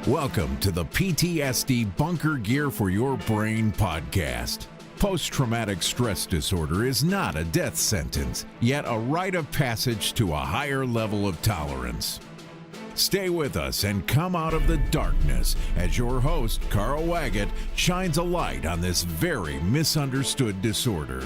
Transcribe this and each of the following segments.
Welcome to the PTSD Bunker Gear for Your Brain podcast. Post-traumatic stress disorder is not a death sentence, yet a rite of passage to a higher level of tolerance. Stay with us and come out of the darkness as your host, Carl Waggett, shines a light on this very misunderstood disorder.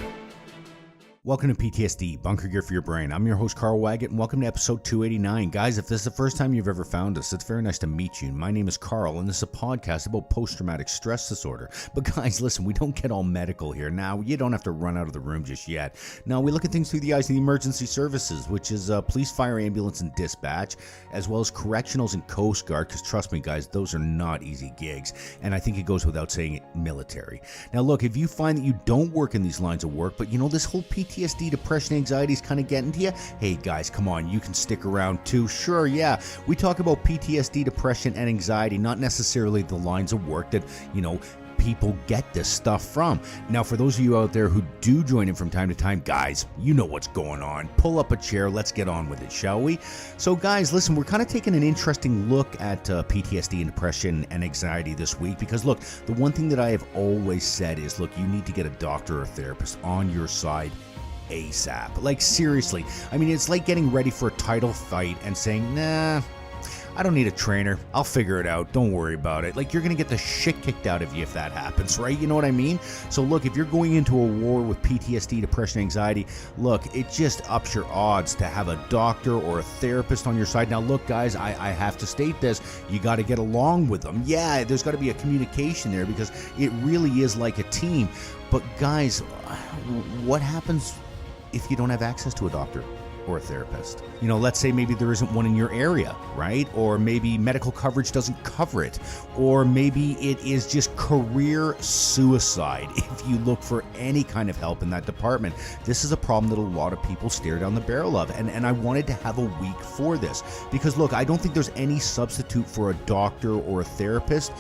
Welcome to PTSD, Bunker Gear for Your Brain. I'm your host, Carl Waggett, and welcome to episode 289. Guys, if this is the first time you've ever found us, it's very nice to meet you. My name is Carl, and this is a podcast about post-traumatic stress disorder. But guys, listen, we don't get all medical here. Now, you don't have to run out of the room just yet. Now, we look at things through the eyes of the emergency services, which is police, fire, ambulance, and dispatch, as well as correctionals and Coast Guard, because trust me, guys, those are not easy gigs. And I think it goes without saying, military. Now, look, if you find that you don't work in these lines of work, but you know, this whole PTSD, depression, anxiety is kind of getting to you, hey guys, come on, you can stick around too. Sure, yeah, we talk about PTSD, depression, and anxiety, not necessarily the lines of work that, you know, people get this stuff from. Now, for those of you out there who do join in from time to time, guys, you know what's going on. Pull up a chair, let's get on with it, shall we? So guys, listen, we're kind of taking an interesting look at PTSD and depression and anxiety this week because look, the one thing that I have always said is, look, you need to get a doctor or a therapist on your side ASAP. Like, seriously. I mean, it's like getting ready for a title fight and saying, nah, I don't need a trainer. I'll figure it out. Don't worry about it. Like, you're going to get the shit kicked out of you if that happens, right? You know what I mean? So look, if you're going into a war with PTSD, depression, anxiety, look, it just ups your odds to have a doctor or a therapist on your side. Now, look, guys, I have to state this. You got to get along with them. Yeah, there's got to be a communication there because it really is like a team. But guys, what happens if you don't have access to a doctor or a therapist? You know, let's say maybe there isn't one in your area, right? Or maybe medical coverage doesn't cover it. Or maybe it is just career suicide if you look for any kind of help in that department. This is a problem that a lot of people stare down the barrel of. And I wanted to have a week for this because look, I don't think there's any substitute for a doctor or a therapist.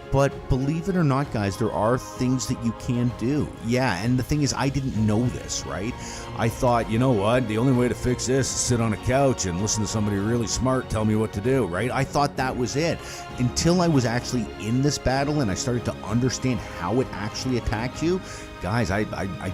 But believe it or not, guys, there are things that you can do. Yeah, and the thing is, I didn't know this, right? I thought, you know what, the only way to fix this is sit on a couch and listen to somebody really smart tell me what to do, right? I thought that was it. Until I was actually in this battle and I started to understand how it actually attacked you, guys, I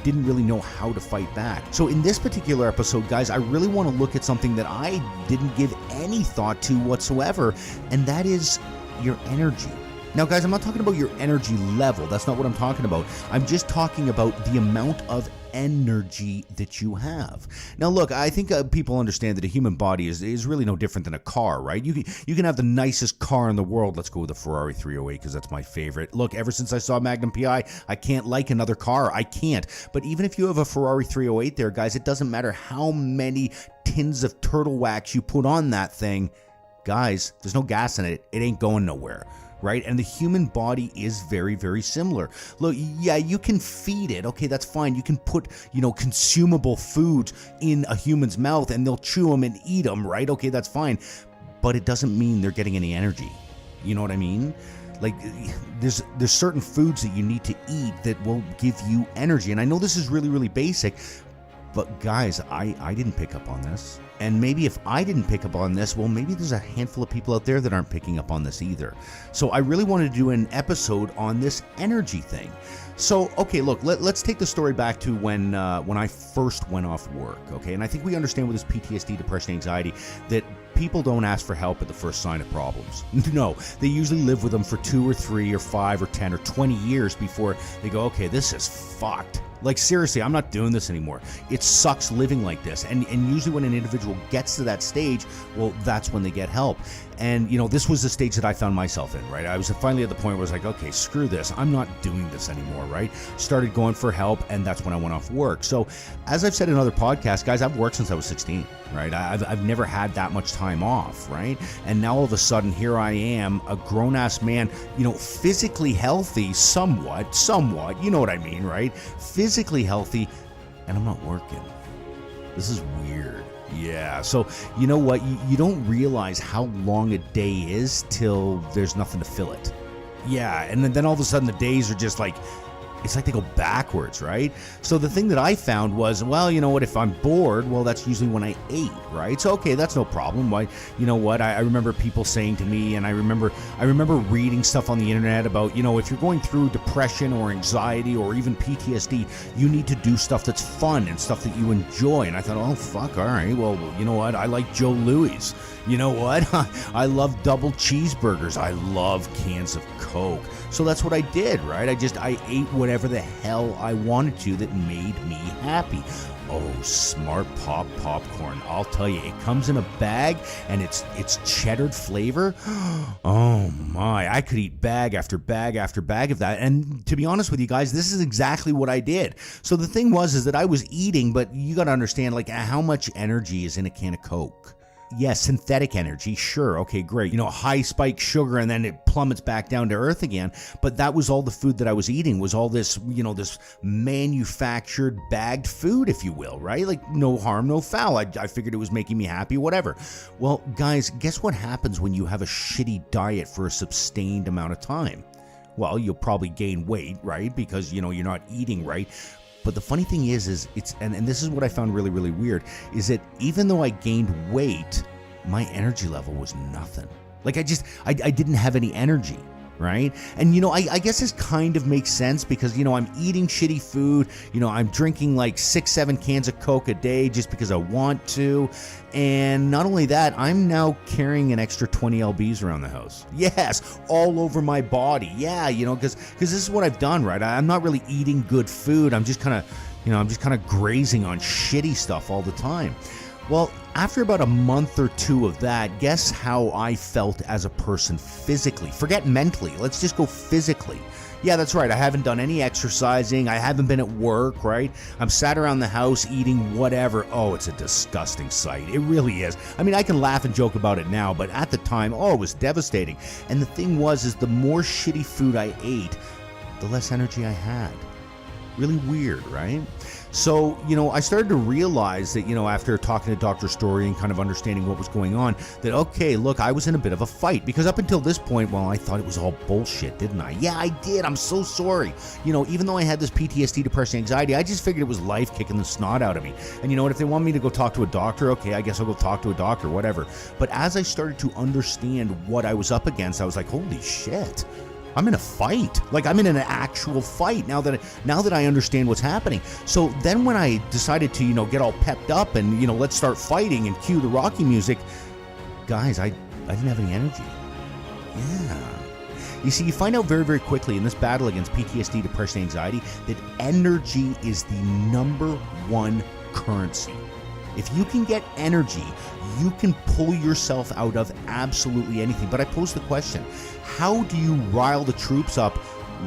didn't really know how to fight back. So in this particular episode, guys, I really want to look at something that I didn't give any thought to whatsoever, and that is your energy. Now, guys, I'm not talking about your energy level. That's not what I'm talking about. I'm just talking about the amount of energy that you have. Now, look, I think people understand that a human body is really no different than a car, right? You can have the nicest car in the world. Let's go with the Ferrari 308 because that's my favorite. Look, ever since I saw Magnum PI, I can't like another car. I can't. But even if you have a Ferrari 308 there, guys, it doesn't matter how many tins of turtle wax you put on that thing. Guys, there's no gas in it. It ain't going nowhere. Right? And the human body is very, very similar. Look, yeah, you can feed it. Okay, that's fine. You can put, consumable foods in a human's mouth and they'll chew them and eat them, right? Okay, that's fine. But it doesn't mean they're getting any energy. You know what I mean? Like, there's certain foods that you need to eat that will give you energy. And I know this is really, really basic, but guys, I didn't pick up on this. And maybe if I didn't pick up on this, well, maybe there's a handful of people out there that aren't picking up on this either. So I really wanted to do an episode on this energy thing. So, okay, look, let's take the story back to when I first went off work, okay? And I think we understand with this PTSD, depression, anxiety, that people don't ask for help at the first sign of problems. No, they usually live with them for 2 or 3 or 5 or 10 or 20 years before they go, okay, this is fucked. Like, seriously, I'm not doing this anymore. It sucks living like this. And usually when an individual gets to that stage, well, that's when they get help. And, this was the stage that I found myself in, right? I was finally at the point where I was like, okay, screw this. I'm not doing this anymore, right? Started going for help, and that's when I went off work. So, as I've said in other podcasts, guys, I've worked since I was 16, right? I've never had that much time off, right? And now all of a sudden, here I am, a grown-ass man, physically healthy, somewhat, you know what I mean, right? Physically healthy, and I'm not working. This is weird. Yeah, so you know what? You don't realize how long a day is till there's nothing to fill it. Yeah, and then all of a sudden the days are just like it's like they go backwards, right? So the thing that I found was, well, you know what, if I'm bored, well, that's usually when I ate, right? So, okay, that's no problem. Why, you know what, I remember people saying to me, and I remember reading stuff on the internet about, you know, if you're going through depression or anxiety or even PTSD, you need to do stuff that's fun and stuff that you enjoy. And I thought, oh, fuck, all right, well, you know what, I like Joe Louis. You know what, I love double cheeseburgers. I love cans of Coke. So that's what I did, right? I ate whatever the hell I wanted to that made me happy. Oh, Smart Pop popcorn. I'll tell you, it comes in a bag and it's cheddar flavor. Oh my, I could eat bag after bag after bag of that. And to be honest with you guys, this is exactly what I did. So the thing is that I was eating, but you got to understand, like, how much energy is in a can of Coke. Yes, synthetic energy, sure, okay, great. You know, high spike sugar and then it plummets back down to earth again. But that was all the food that I was eating, was all this, you know, this manufactured, bagged food, if you will, right? Like, no harm, no foul. I figured it was making me happy, whatever. Well, guys, guess what happens when you have a shitty diet for a sustained amount of time? Well, you'll probably gain weight, right? Because, you know, you're not eating right. But the funny thing is it's, and this is what I found really, really weird, is that even though I gained weight, my energy level was nothing. Like, I didn't have any energy, right? And, you know, I guess this kind of makes sense because, you know, I'm eating shitty food, you know, I'm drinking like 6-7 cans of Coke a day just because I want to. And not only that, I'm now carrying an extra 20 lbs around the house. Yes, all over my body. Yeah, you know, because this is what I've done, right? I'm not really eating good food. I'm just kind of grazing on shitty stuff all the time. Well, after about a month or two of that, guess how I felt as a person physically? Forget mentally. Let's just go physically. Yeah, that's right. I haven't done any exercising. I haven't been at work, right? I'm sat around the house eating whatever. Oh, it's a disgusting sight. It really is. I mean, I can laugh and joke about it now, but at the time, oh, it was devastating. And the thing is the more shitty food I ate, the less energy I had. Really weird, right? So, you know, I started to realize that, you know, after talking to Dr. Story and kind of understanding what was going on, that, okay, look, I was in a bit of a fight. Because up until this point, well, I thought it was all bullshit, didn't I? Yeah, I did. I'm so sorry. You know, even though I had this PTSD, depression, anxiety, I just figured it was life kicking the snot out of me. And you know what? If they want me to go talk to a doctor, okay, I guess I'll go talk to a doctor, whatever. But as I started to understand what I was up against, I was like, holy shit. I'm in a fight. Like, I'm in an actual fight now that I understand what's happening. So then when I decided to, you know, get all pepped up and, you know, let's start fighting and cue the Rocky music, guys, I didn't have any energy. Yeah. You see, you find out very, very quickly in this battle against PTSD, depression, anxiety, that energy is the #1 currency. If you can get energy, you can pull yourself out of absolutely anything. But I pose the question, how do you rile the troops up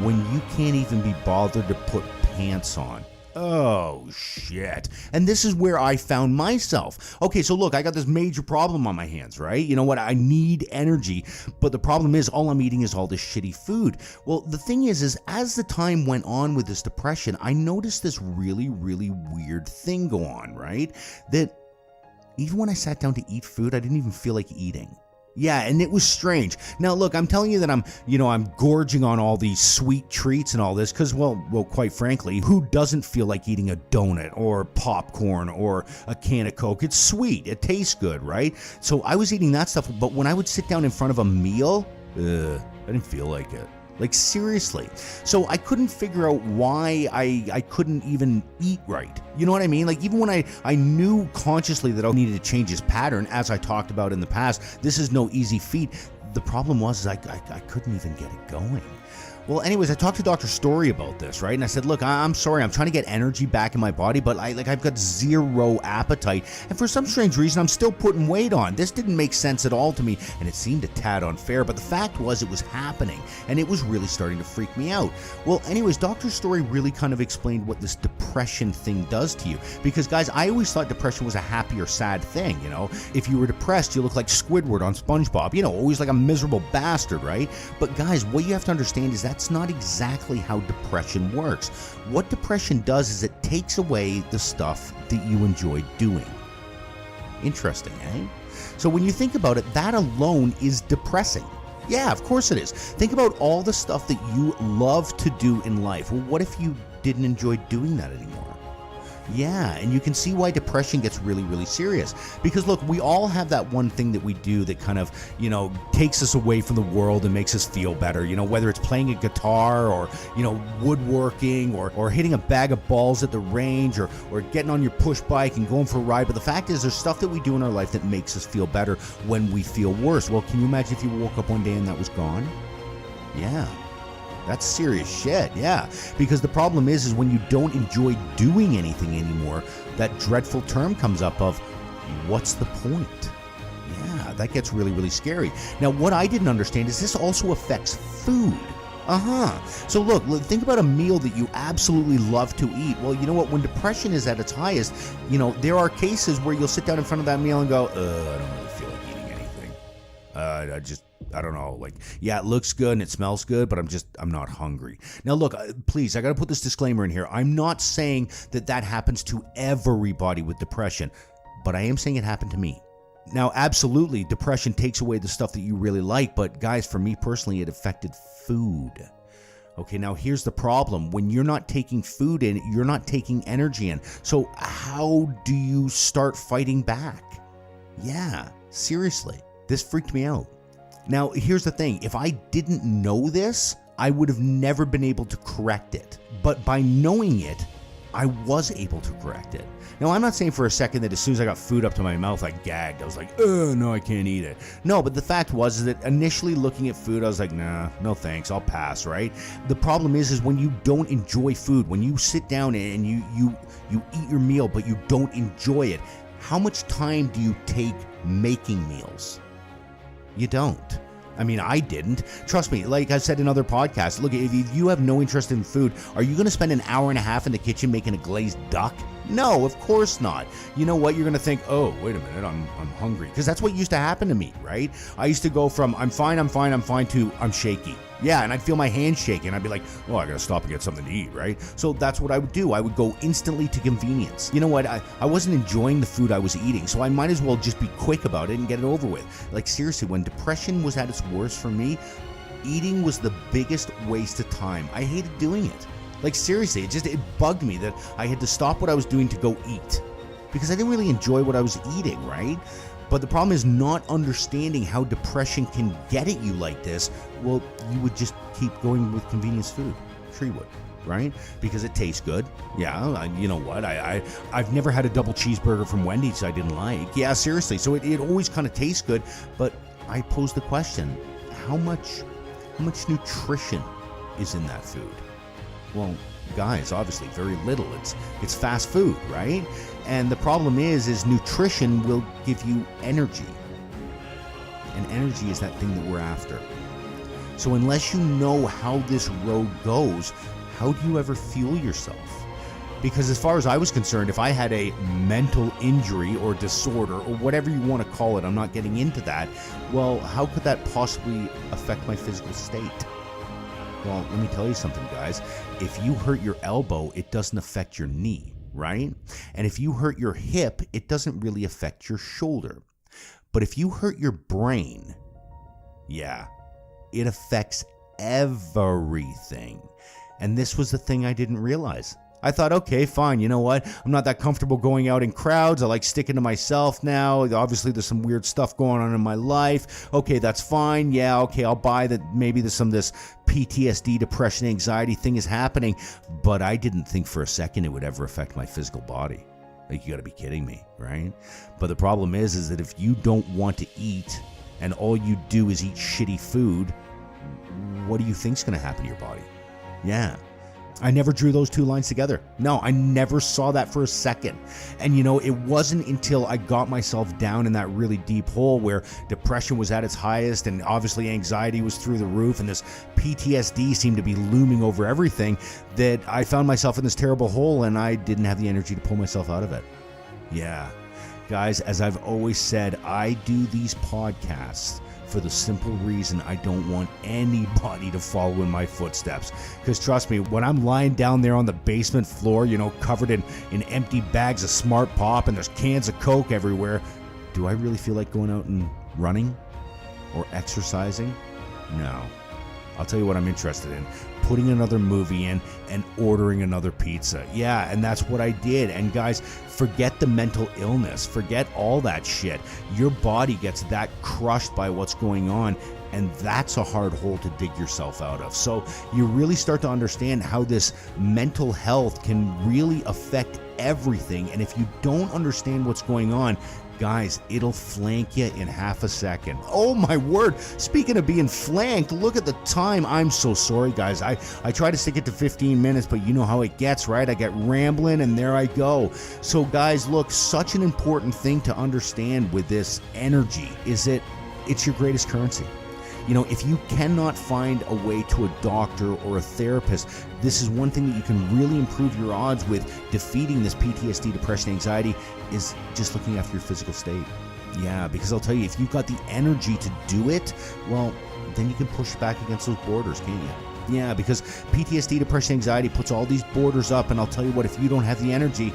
when you can't even be bothered to put pants on? Oh, shit. And this is where I found myself. Okay, so look, I got this major problem on my hands, right? You know what? I need energy, but the problem is all I'm eating is all this shitty food. Well, the thing is as the time went on with this depression, I noticed this really, really weird thing go on, right? That even when I sat down to eat food, I didn't even feel like eating. Yeah, and it was strange. Now, look, I'm telling you that I'm gorging on all these sweet treats and all this because, well, quite frankly, who doesn't feel like eating a donut or popcorn or a can of Coke? It's sweet. It tastes good, right? So I was eating that stuff, but when I would sit down in front of a meal, I didn't feel like it. Like, seriously. So I couldn't figure out why I couldn't even eat right. You know what I mean? Like, even when I knew consciously that I needed to change this pattern, as I talked about in the past, this is no easy feat. The problem was I couldn't even get it going. Well, anyways, I talked to Dr. Story about this, right? And I said, look, I'm sorry, I'm trying to get energy back in my body, but I've got zero appetite. And for some strange reason, I'm still putting weight on. This didn't make sense at all to me, and it seemed a tad unfair, but the fact was it was happening, and it was really starting to freak me out. Well, anyways, Dr. Story really kind of explained what this depression thing does to you. Because, guys, I always thought depression was a happy or sad thing, you know? If you were depressed, you look like Squidward on SpongeBob. You know, always like a miserable bastard, right? But, guys, what you have to understand is that's not exactly how depression works. What depression does is it takes away the stuff that you enjoy doing. Interesting, eh? So when you think about it, that alone is depressing. Yeah, of course it is. Think about all the stuff that you love to do in life. Well, what if you didn't enjoy doing that anymore? Yeah, and you can see why depression gets really, really serious. Because look, we all have that one thing that we do that kind of, takes us away from the world and makes us feel better. Whether it's playing a guitar or, woodworking or hitting a bag of balls at the range or getting on your push bike and going for a ride. But the fact is, there's stuff that we do in our life that makes us feel better when we feel worse. Well, can you imagine if you woke up one day and that was gone? Yeah. That's serious shit, yeah. Because the problem is when you don't enjoy doing anything anymore, that dreadful term comes up of, what's the point? Yeah, that gets really, really scary. Now, what I didn't understand is this also affects food. So look, think about a meal that you absolutely love to eat. Well, you know what? When depression is at its highest, there are cases where you'll sit down in front of that meal and go, I don't really feel like eating anything. I don't know, it looks good and it smells good, but I'm not hungry. Now, look, please, I got to put this disclaimer in here. I'm not saying that happens to everybody with depression, but I am saying it happened to me. Now, absolutely, depression takes away the stuff that you really like, but guys, for me personally, it affected food. Okay, now here's the problem. When you're not taking food in, you're not taking energy in. So how do you start fighting back? Yeah, seriously, this freaked me out. Now, here's the thing. If I didn't know this, I would have never been able to correct it. But by knowing it, I was able to correct it. Now, I'm not saying for a second that as soon as I got food up to my mouth, I gagged. I was like, no, I can't eat it. No, but the fact was that initially looking at food, I was like, nah, no thanks, I'll pass, right? The problem is when you don't enjoy food, when you sit down and you eat your meal, but you don't enjoy it, how much time do you take making meals? You don't. I mean, I didn't. Trust me, like I've said in other podcasts, look, if you have no interest in food, are you going to spend an hour and a half in the kitchen making a glazed duck? No, of course not. You know what? You're going to think, oh, wait a minute, I'm hungry. Because that's what used to happen to me, right? I used to go from I'm fine to I'm shaky. Yeah, and I'd feel my hands shaking. I'd be like, oh, I got to stop and get something to eat, right? So that's what I would do. I would go instantly to convenience. You know what? I wasn't enjoying the food I was eating, so I might as well just be quick about it and get it over with. Like, seriously, when depression was at its worst for me, eating was the biggest waste of time. I hated doing it. Like, seriously, it bugged me that I had to stop what I was doing to go eat because I didn't really enjoy what I was eating, right? But the problem is not understanding how depression can get at you like this. Well, you would just keep going with convenience food. Sure you would, right? Because it tastes good. Yeah, you know what? I've never had a double cheeseburger from Wendy's I didn't like. Yeah, seriously. So it always kind of tastes good. But I pose the question, how much nutrition is in that food? Well, guys, obviously very little. It's fast food, right? And the problem is nutrition will give you energy. And energy is that thing that we're after. So unless you know how this road goes, how do you ever fuel yourself? Because as far as I was concerned, if I had a mental injury or disorder or whatever you want to call it, I'm not getting into that, well, how could that possibly affect my physical state? Well, let me tell you something, guys. If you hurt your elbow, it doesn't affect your knee, right? And if you hurt your hip, it doesn't really affect your shoulder. But if you hurt your brain, yeah, it affects everything. And this was the thing I didn't realize. I thought, okay, fine, you know what? I'm not that comfortable going out in crowds. I like sticking to myself now. Obviously, there's some weird stuff going on in my life. Okay, that's fine. Yeah, okay, I'll buy that. Maybe there's this PTSD, depression, anxiety thing is happening. But I didn't think for a second it would ever affect my physical body. Like, you got to be kidding me, right? But the problem is that if you don't want to eat and all you do is eat shitty food, what do you think's going to happen to your body? Yeah. I never drew those two lines together. No, I never saw that for a second. And it wasn't until I got myself down in that really deep hole where depression was at its highest and obviously anxiety was through the roof and this PTSD seemed to be looming over everything that I found myself in this terrible hole and I didn't have the energy to pull myself out of it. Yeah. Guys, as I've always said, I do these podcasts for the simple reason I don't want anybody to follow in my footsteps. Because trust me, when I'm lying down there on the basement floor, covered in empty bags of Smart Pop and there's cans of Coke everywhere, do I really feel like going out and running or exercising? No. I'll tell you what I'm interested in. Putting another movie in and ordering another pizza. Yeah, and that's what I did. And guys, forget the mental illness. Forget all that shit. Your body gets that crushed by what's going on, and that's a hard hole to dig yourself out of. So you really start to understand how this mental health can really affect everything. And if you don't understand what's going on, guys, it'll flank you in half a second. Oh my word. Speaking of being flanked, look at the time. I'm so sorry, guys. I try to stick it to 15 minutes, but you know how it gets, right? I get rambling and there I go. So guys, look, such an important thing to understand with this energy is it's your greatest currency. You know, if you cannot find a way to a doctor or a therapist, this is one thing that you can really improve your odds with defeating this PTSD, depression, anxiety, is just looking after your physical state. Yeah, because I'll tell you, if you've got the energy to do it, well, then you can push back against those borders, can't you? Yeah, because PTSD, depression, anxiety puts all these borders up, and I'll tell you what, if you don't have the energy,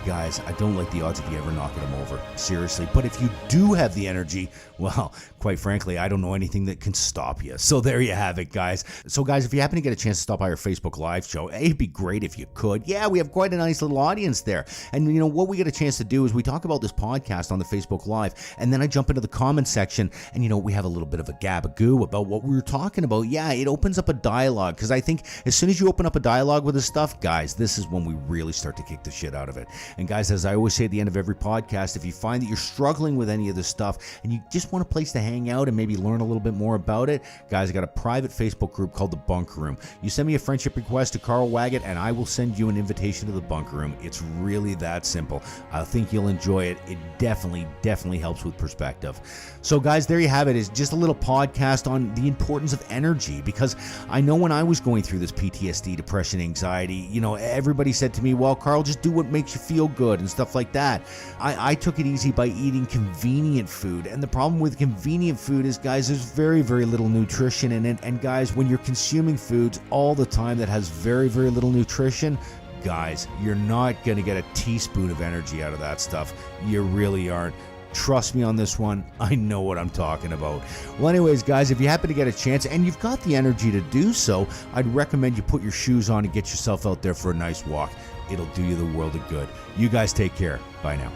guys, I don't like the odds of you ever knocking them over. Seriously. But if you do have the energy, well, quite frankly, I don't know anything that can stop you. So there you have it, guys. So guys, if you happen to get a chance to stop by our Facebook Live show, it'd be great if you could. Yeah, we have quite a nice little audience there. And you know, what we get a chance to do is we talk about this podcast on the Facebook Live, and then I jump into the comment section, and you know, we have a little bit of a gabagoo about what we were talking about. Yeah, it opens up a dialogue, because I think as soon as you open up a dialogue with this stuff, guys, this is when we really start to kick the shit out of it. And guys, as I always say at the end of every podcast, if you find that you're struggling with any of this stuff and you just want a place to hang out and maybe learn a little bit more about it, guys, I got a private Facebook group called the Bunker Room. You send me a friendship request to Carl Waggett and I will send you an invitation to the Bunker Room. It's really that simple. I think you'll enjoy it. It definitely helps with perspective. So guys, there you have it. It's just a little podcast on the importance of energy, because I know when I was going through this PTSD, depression, anxiety, you know, everybody said to me, well, Carl, just do what makes you feel good and stuff like that. I took it easy by eating convenient food. And the problem with convenient food is, guys, there's very little nutrition in it. And guys, when you're consuming foods all the time that has very little nutrition, guys, you're not going to get a teaspoon of energy out of that stuff. You really aren't. Trust me on this one. I know what I'm talking about. Well, anyways, guys, if you happen to get a chance and you've got the energy to do so, I'd recommend you put your shoes on and get yourself out there for a nice walk. It'll do you the world of good. You guys take care. Bye now.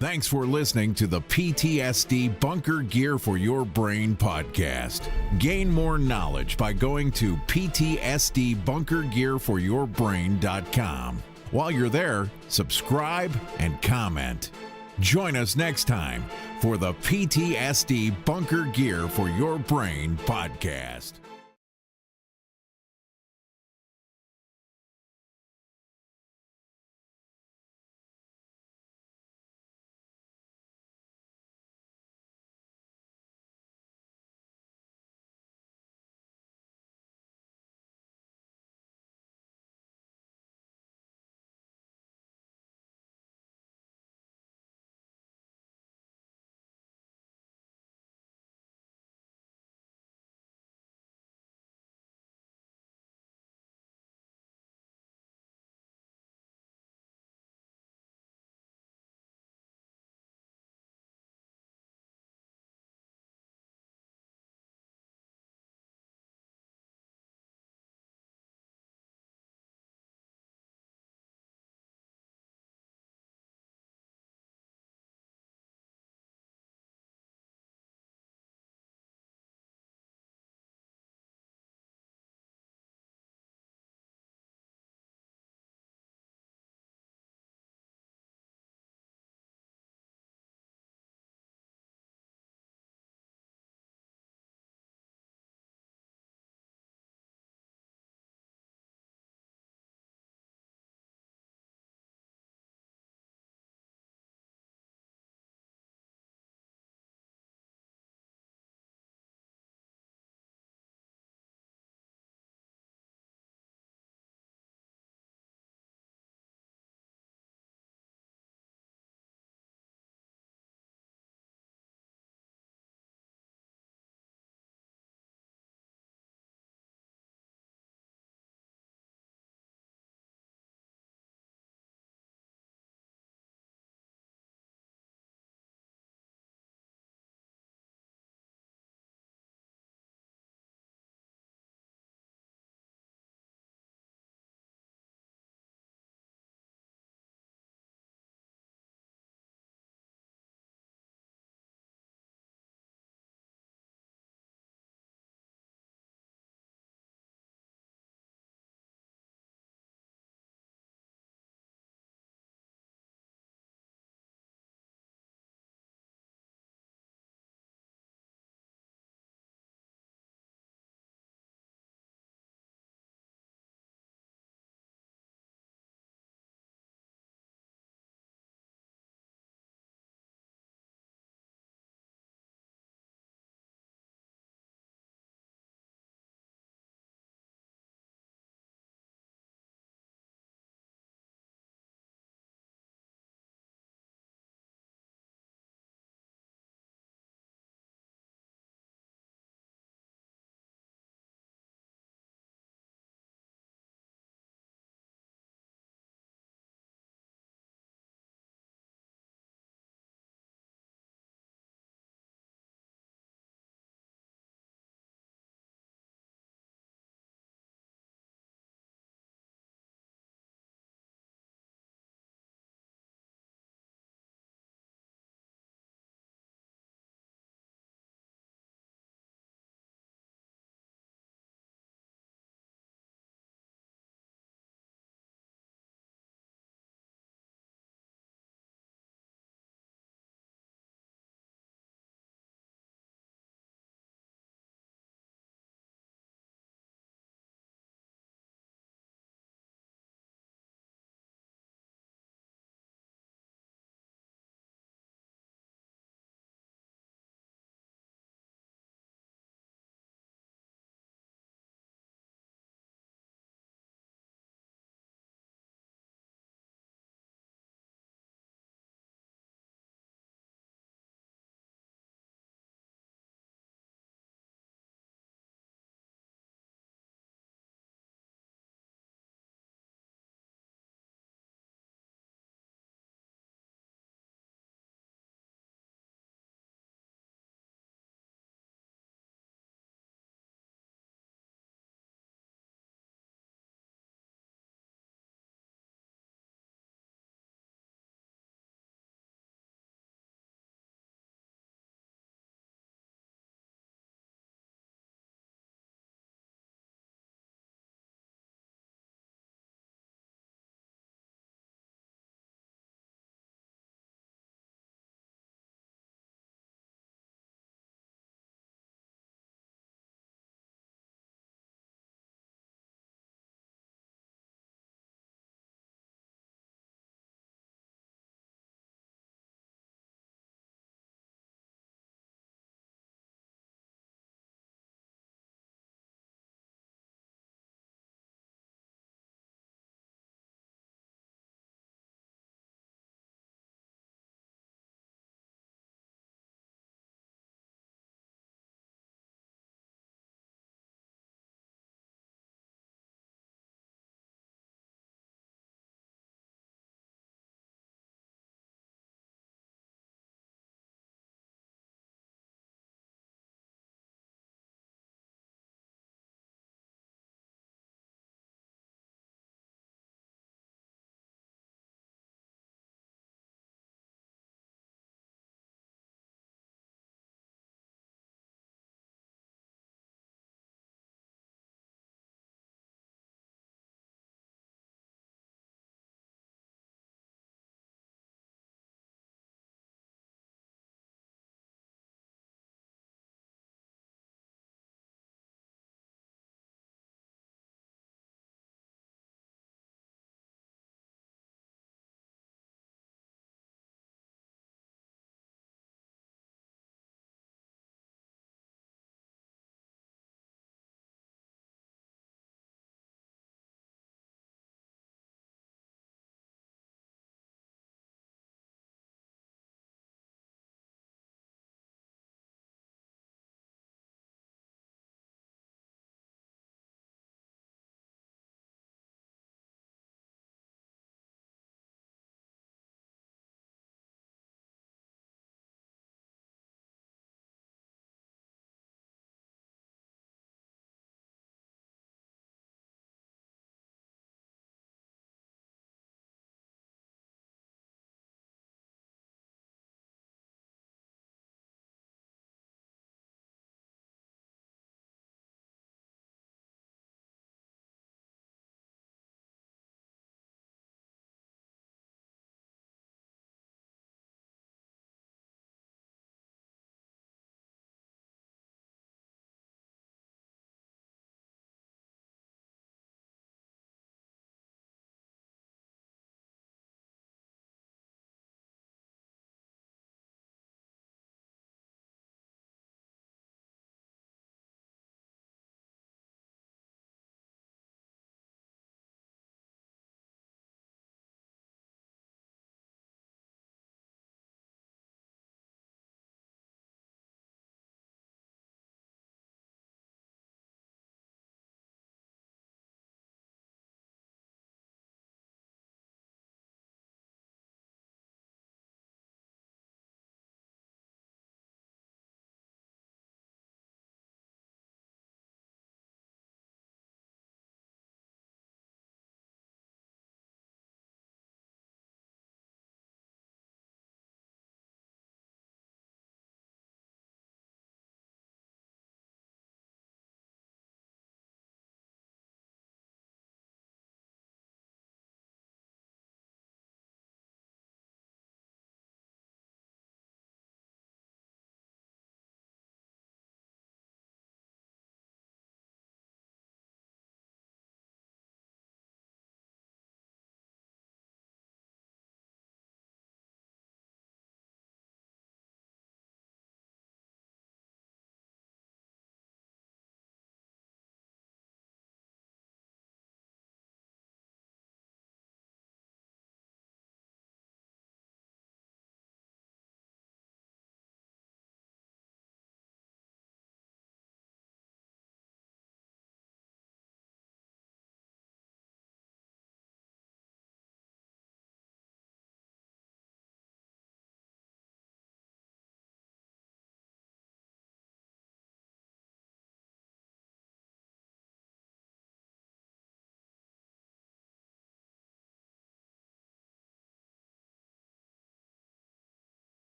Thanks for listening to the PTSD Bunker Gear for Your Brain podcast. Gain more knowledge by going to ptsdbunkergearforyourbrain.com. While you're there, subscribe and comment. Join us next time for the PTSD Bunker Gear for Your Brain podcast.